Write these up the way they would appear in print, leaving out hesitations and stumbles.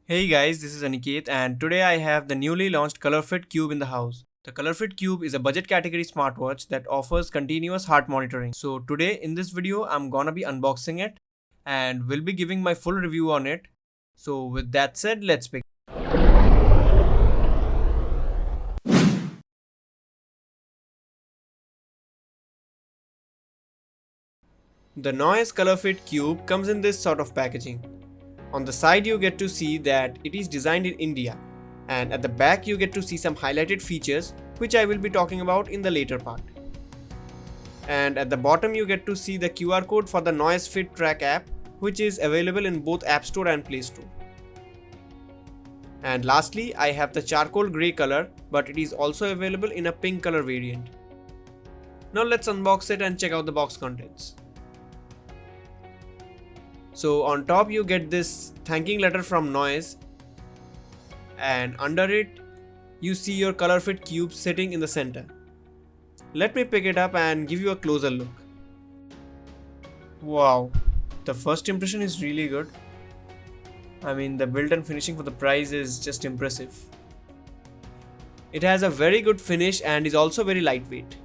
Hey guys, this is Aniket and today I have the newly launched ColorFit Qube in the house. The ColorFit Qube is a budget category smartwatch that offers continuous heart monitoring. So today in this video I'm gonna be unboxing it and will be giving my full review on it. So with that said, let's begin. The Noise ColorFit Qube comes in this sort of packaging. On the side you get to see that it is designed in India, and at the back you get to see some highlighted features which I will be talking about in the later part. And at the bottom you get to see the QR code for the Noise Fit Track app, which is available in both App Store and Play Store. And lastly, I have the charcoal grey color, but it is also available in a pink color variant. Now let's unbox it and check out the box contents. So on top you get this thanking letter from Noise, and under it you see your ColorFit Qube sitting in the center. Let me pick it up and give you a closer look. Wow, the first impression is really good. I mean, the build and finishing for the price is just impressive. It has a very good finish and is also very lightweight.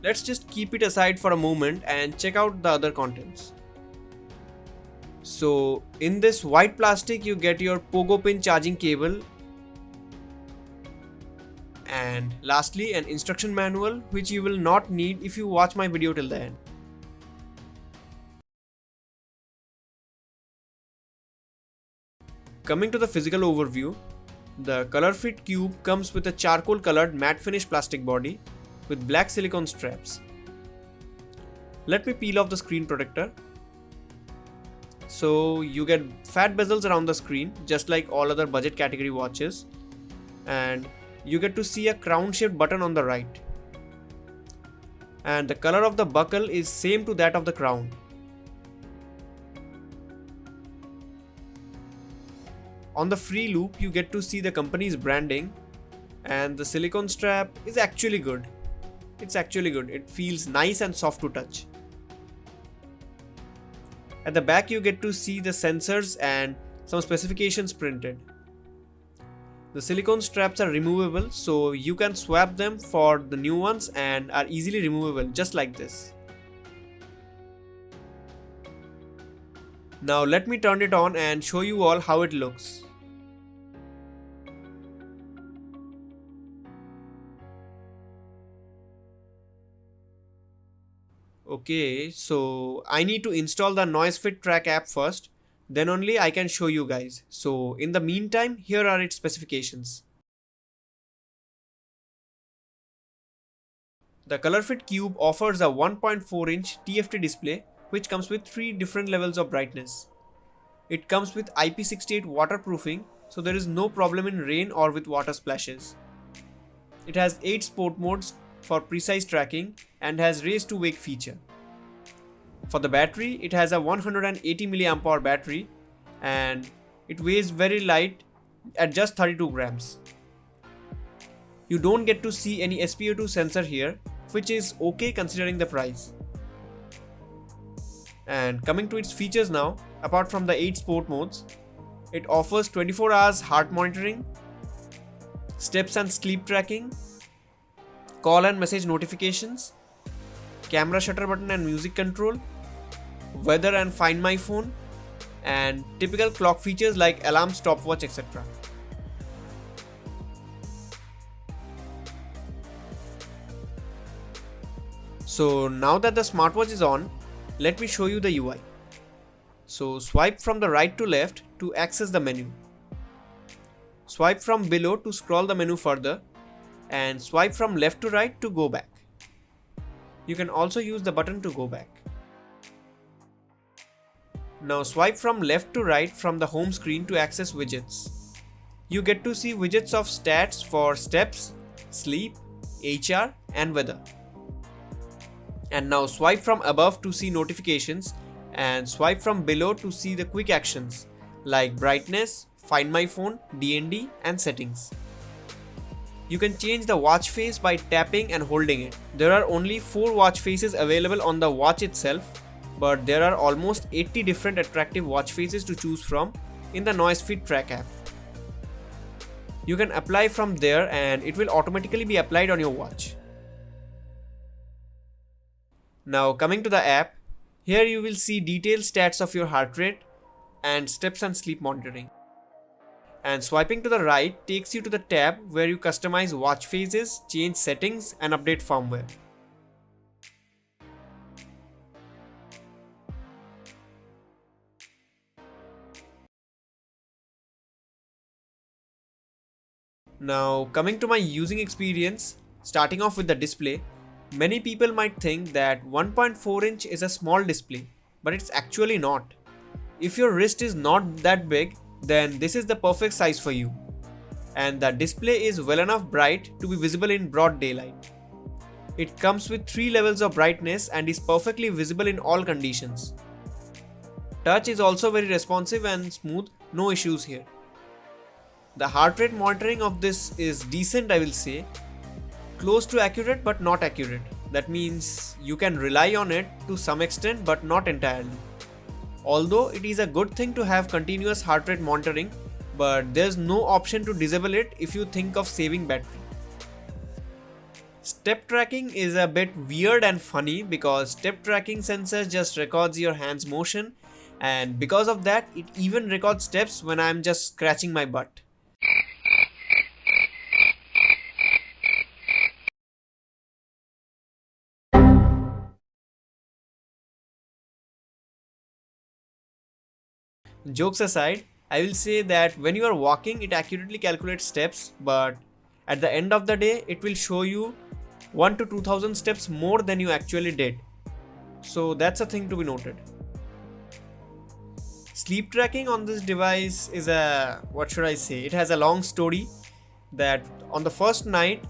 Let's just keep it aside for a moment and check out the other contents. So in this white plastic you get your pogo pin charging cable, and lastly an instruction manual which you will not need if you watch my video till the end. Coming to the physical overview, the ColorFit Qube comes with a charcoal colored matte finish plastic body with black silicone straps. Let me peel off the screen protector. So you get fat bezels around the screen just like all other budget category watches, and you get to see a crown shaped button on the right, and the color of the buckle is same to that of the crown. On the free loop you get to see the company's branding, and the silicone strap is actually good. It feels nice and soft to touch. At the back you get to see the sensors and some specifications printed. The silicone straps are removable, so you can swap them for the new ones and are easily removable just like this. Now let me turn it on and show you all how it looks. Okay, so I need to install the Noise Fit Track app first, then only I can show you guys. So in the meantime, here are its specifications. The ColorFit Qube offers a 1.4-inch TFT display which comes with 3 different levels of brightness. It comes with IP68 waterproofing, so there is no problem in rain or with water splashes. It has 8 sport modes for precise tracking and has race to wake feature. For the battery, it has a 180 mAh battery and it weighs very light at just 32 grams. You don't get to see any SpO2 sensor here, which is okay considering the price. And coming to its features now, apart from the 8 sport modes, it offers 24 hours heart monitoring, steps and sleep tracking, call and message notifications, camera shutter button and music control, weather and find my phone, and typical clock features like alarm, stopwatch, etc. So now that the smartwatch is on, let me show you the UI. So swipe from the right to left to access the menu. Swipe from below to scroll the menu further, and swipe from left to right to go back. You can also use the button to go back. Now swipe from left to right from the home screen to access widgets. You get to see widgets of stats for steps, sleep, HR and weather. And now swipe from above to see notifications, and swipe from below to see the quick actions like brightness, find my phone, DND and settings. You can change the watch face by tapping and holding it. There are only 4 watch faces available on the watch itself, but there are almost 80 different attractive watch faces to choose from, in the NoiseFit Track app. You can apply from there and it will automatically be applied on your watch. Now coming to the app, here you will see detailed stats of your heart rate and steps and sleep monitoring. And swiping to the right takes you to the tab where you customize watch faces, change settings and update firmware. Now coming to my using experience, starting off with the display, many people might think that 1.4 inch is a small display, but it's actually not. If your wrist is not that big, then this is the perfect size for you. And the display is well enough bright to be visible in broad daylight. It comes with 3 levels of brightness and is perfectly visible in all conditions. Touch is also very responsive and smooth, no issues here. The heart rate monitoring of this is decent, I will say. Close to accurate but not accurate. That means you can rely on it to some extent but not entirely. Although it is a good thing to have continuous heart rate monitoring, but there's no option to disable it if you think of saving battery. Step tracking is a bit weird and funny because step tracking sensor just records your hand's motion, and because of that it even records steps when I'm just scratching my butt. Jokes aside, I will say that when you are walking it accurately calculates steps, but at the end of the day it will show you 1 to 2000 steps more than you actually did. So that's a thing to be noted. Sleep tracking on this device is it has a long story that on the first night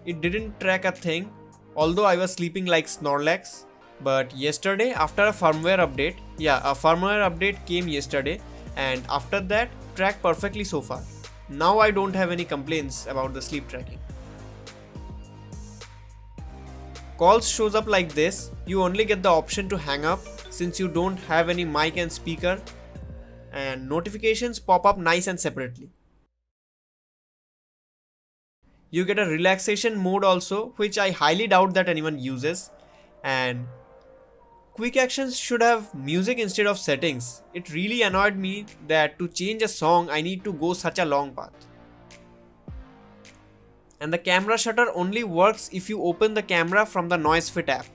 it didn't track a thing, although I was sleeping like Snorlax. But yesterday after a firmware update came yesterday, and after that tracked perfectly so far. Now I don't have any complaints about the sleep tracking. Calls shows up like this. You only get the option to hang up since you don't have any mic and speaker, and notifications pop up nice and separately. You get a relaxation mode also, which I highly doubt that anyone uses, and quick actions should have music instead of settings. It really annoyed me that to change a song I need to go such a long path. And the camera shutter only works if you open the camera from the NoiseFit app.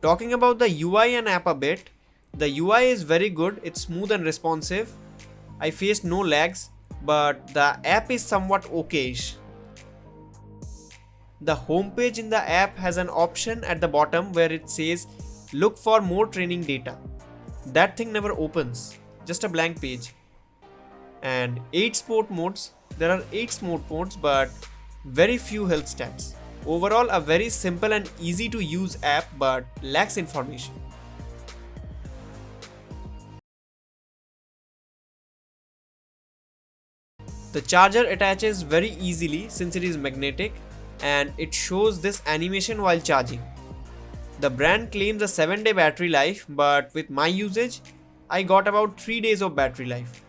Talking about the UI and app a bit, the UI is very good, it's smooth and responsive. I faced no lags, but the app is somewhat okayish. The homepage in the app has an option at the bottom where it says look for more training data. That thing never opens, just a blank page. And 8 sport modes, there are 8 sport modes but very few health stats. Overall a very simple and easy to use app but lacks information. The charger attaches very easily since it is magnetic, and it shows this animation while charging. The brand claims a 7-day battery life, but with my usage, I got about 3 days of battery life.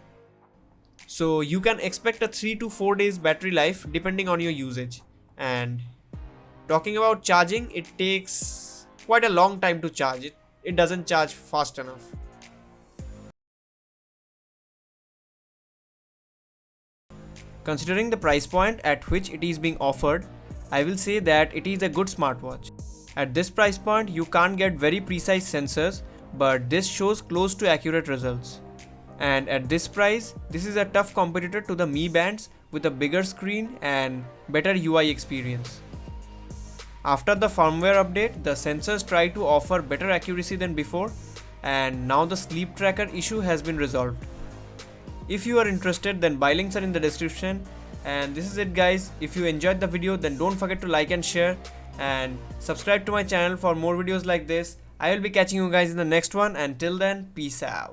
So you can expect a 3 to 4 days battery life depending on your usage. And talking about charging, it takes quite a long time to charge it. It doesn't charge fast enough. Considering the price point at which it is being offered, I will say that it is a good smartwatch. At this price point, you can't get very precise sensors, but this shows close to accurate results. And at this price, this is a tough competitor to the Mi Bands with a bigger screen and better UI experience. After the firmware update, the sensors try to offer better accuracy than before, and now the sleep tracker issue has been resolved. If you are interested, then buy links are in the description. And this is it guys. If you enjoyed the video, then don't forget to like and share and subscribe to my channel for more videos like this. I will be catching you guys in the next one. Until then, peace out.